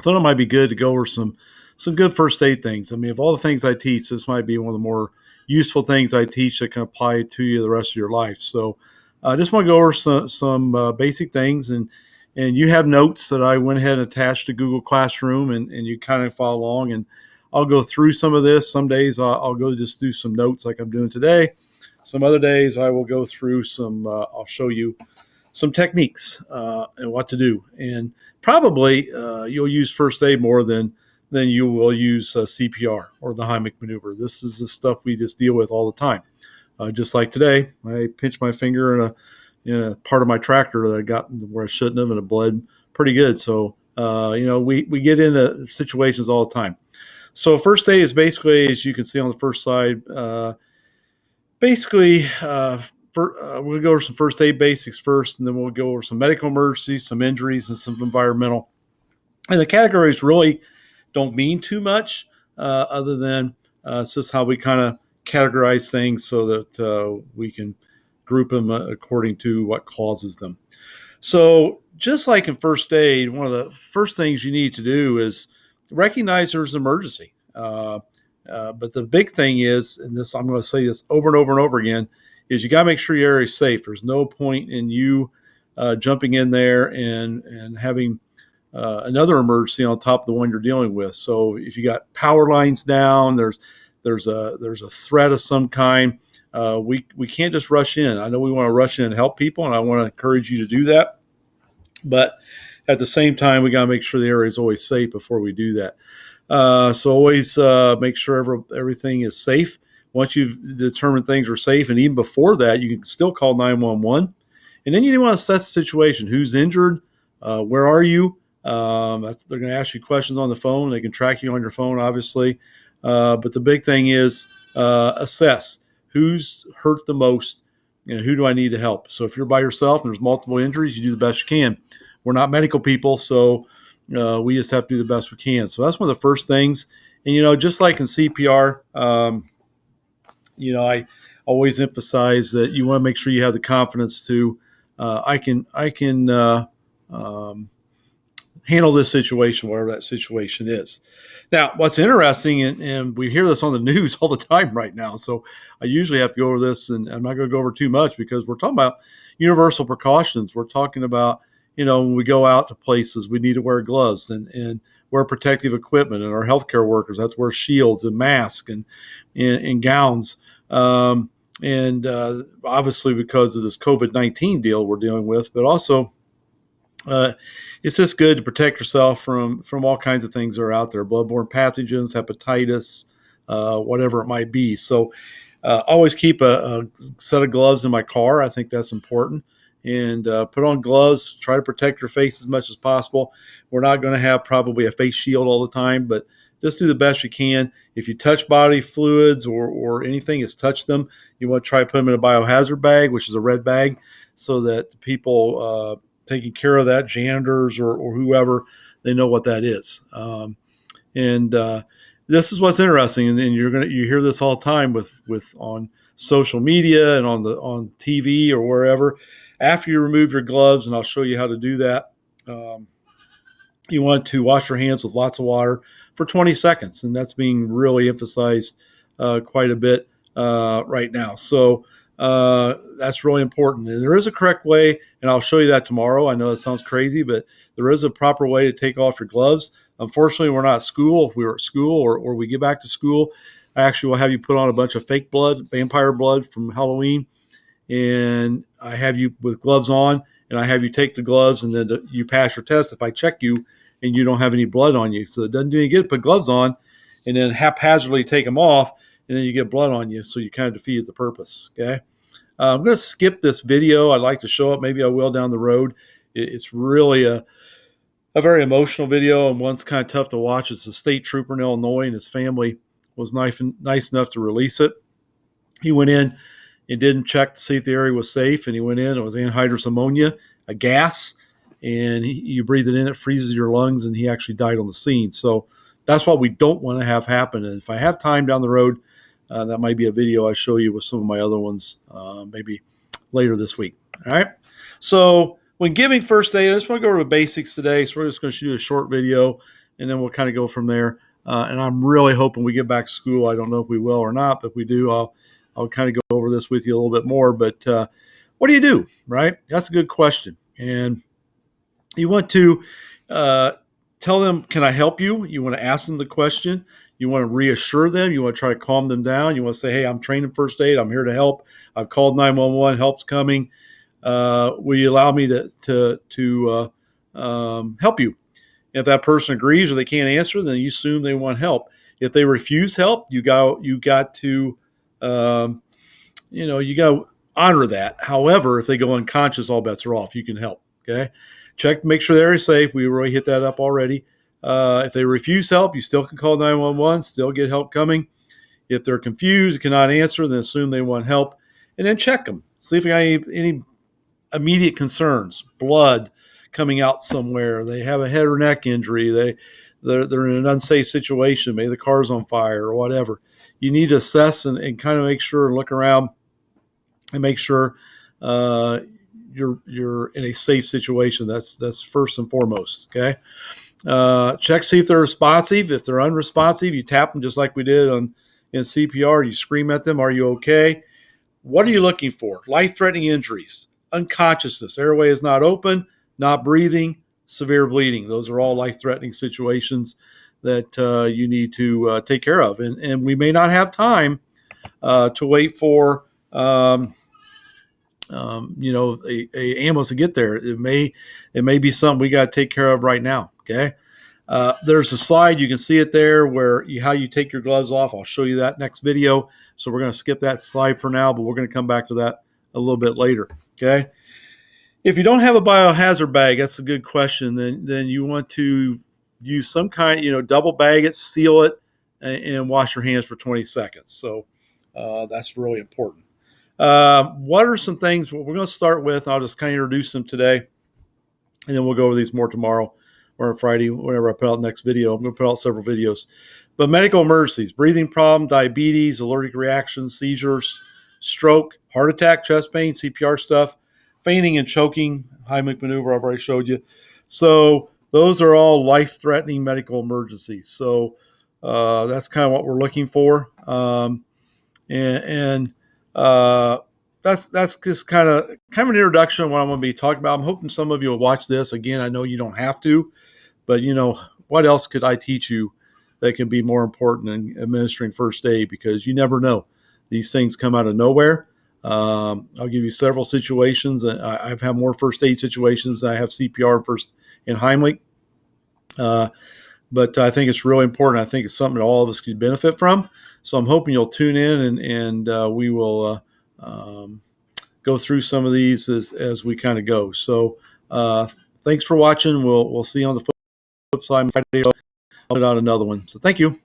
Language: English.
thought it might be good to go over some good first aid things. I mean, of all the things I teach, this might be one of the more useful things I teach that can apply to you the rest of your life. So I just want to go over some basic things, and you have notes that I went ahead and attached to Google Classroom, and you kind of follow along, and I'll go through some of this. Some days I'll go just do some notes like I'm doing today. Some other days I will go through I'll show you some techniques and what to do. And probably you'll use first aid more than you will use CPR or the Heimlich maneuver. This is the stuff we just deal with all the time. Just like today, I pinched my finger in a part of my tractor that I got where I shouldn't have, and it bled pretty good. So, we get into situations all the time. So first aid is basically, as you can see on the first slide, we'll go over some first aid basics first, and then we'll go over some medical emergencies, some injuries, and some environmental. And the categories really don't mean too much other than it's just how we kind of categorize things so that we can group them according to what causes them. So just like in first aid, one of the first things you need to do is recognize there's an emergency. But the big thing is, and this I'm going to say this over and over and over again, is you got to make sure your area is safe. There's no point in you jumping in there and having another emergency on top of the one you're dealing with. So if you got power lines down, there's a threat of some kind. We can't just rush in. I know we want to rush in and help people, and I want to encourage you to do that. But at the same time, we got to make sure the area is always safe before we do that. So always make sure everything is safe. Once you've determined things are safe, and even before that, you can still call 911. And then you want to assess the situation. Who's injured? Where are you? They're going to ask you questions on the phone. They can track you on your phone, obviously. But the big thing is assess who's hurt the most and who do I need to help. So if you're by yourself and there's multiple injuries, you do the best you can. We're not medical people, so we just have to do the best we can. So that's one of the first things. And, just like in CPR, I always emphasize that you want to make sure you have the confidence to, I can handle this situation, whatever that situation is. Now, what's interesting, and we hear this on the news all the time right now, so I usually have to go over this, and I'm not going to go over too much because we're talking about universal precautions. We're talking about, when we go out to places, we need to wear gloves and wear protective equipment, and our healthcare workers have to wear shields and masks and gowns. Obviously because of this COVID-19 deal we're dealing with, but also it's just good to protect yourself from all kinds of things that are out there, bloodborne pathogens, hepatitis, whatever it might be. So always keep a set of gloves in my car. I think that's important. And put on gloves, try to protect your face as much as possible. We're not going to have probably a face shield all the time, but just do the best you can. If you touch body fluids or anything has touched them, you want to try to put them in a biohazard bag, which is a red bag, so that the people taking care of that, janitors or whoever, they know what that is. This is what's interesting, and you hear this all the time with on social media and on TV or wherever. After you remove your gloves, and I'll show you how to do that, you want to wash your hands with lots of water for 20 seconds, and that's being really emphasized quite a bit right now. So that's really important. And there is a correct way, and I'll show you that tomorrow. I know that sounds crazy, but there is a proper way to take off your gloves. Unfortunately, we're not at school. If we were at school or we get back to school, I actually will have you put on a bunch of fake blood, vampire blood from Halloween, and I have you with gloves on, and I have you take the gloves, and then you pass your test if I check you and you don't have any blood on you. So it doesn't do any good to put gloves on and then haphazardly take them off, and then you get blood on you, so you kind of defeated the purpose, okay? I'm going to skip this video. I'd like to show it. Maybe I will down the road. It's really a very emotional video, and one's kind of tough to watch. It's a state trooper in Illinois, and his family was nice enough to release it. He went in and didn't check to see if the area was safe, and he went in. It was anhydrous ammonia, a gas, and you breathe it in, it freezes your lungs, and he actually died on the scene. So that's what we don't want to have happen. And if I have time down the road, that might be a video I show you with some of my other ones, maybe later this week. All right. So when giving first aid, I just want to go over the basics today. So we're just going to shoot a short video. and then we'll kind of go from there. And I'm really hoping we get back to school. I don't know if we will or not, but if we do, I'll kind of go over this with you a little bit more. But what do you do, right? That's a good question. And you want to tell them, can I help you? You want to ask them the question. You want to reassure them. You want to try to calm them down. You want to say, hey, I'm trained in first aid. I'm here to help. I've called 911. Help's coming. Will you allow me to help you? If that person agrees or they can't answer, then you assume they want help. If they refuse help, you got to you got to honor that. However, if they go unconscious, all bets are off. You can help. Okay, check, make sure they're safe. We already hit that up already. If they refuse help, you still can call 911. Still get help coming. If they're confused, cannot answer, then assume they want help, and then check them. See if you got any immediate concerns, blood coming out somewhere, they have a head or neck injury, they're in an unsafe situation, maybe the car's on fire or whatever. You need to assess and kind of make sure and look around and make sure you're in a safe situation. That's first and foremost. Okay. Check, see if they're responsive. If they're unresponsive, you tap them just like we did in CPR. You scream at them, are you okay? What are you looking for? Life-threatening injuries, unconsciousness, airway is not open, not breathing, severe bleeding. Those are all life-threatening situations that you need to take care of. And we may not have time to wait for a ambulance to get there. It may be something we got to take care of right now. Okay. There's a slide, you can see it there, where how you take your gloves off. I'll show you that next video. So we're going to skip that slide for now, but we're going to come back to that a little bit later. Okay. If you don't have a biohazard bag, that's a good question. Then you want to use some kind, double bag it, seal it, and wash your hands for 20 seconds. So that's really important. What are some things we're going to start with? I'll just kind of introduce them today, and then we'll go over these more tomorrow or on Friday, whenever I put out the next video. I'm going to put out several videos. But medical emergencies, breathing problem, diabetes, allergic reactions, seizures, stroke, heart attack, chest pain, CPR stuff, fainting and choking, Heimlich maneuver, I've already showed you. So those are all life-threatening medical emergencies. So that's kind of what we're looking for. That's just kind of an introduction of what I'm going to be talking about. I'm hoping some of you will watch this. Again, I know you don't have to, but what else could I teach you that can be more important in administering first aid? Because you never know. These things come out of nowhere. I'll give you several situations. I've had more first aid situations than I have CPR and Heimlich. But I think it's really important. I think it's something that all of us could benefit from. So I'm hoping you'll tune in and we will go through some of these as we kind of go. So thanks for watching. We'll see you on the flip side. I'll put out another one. So thank you.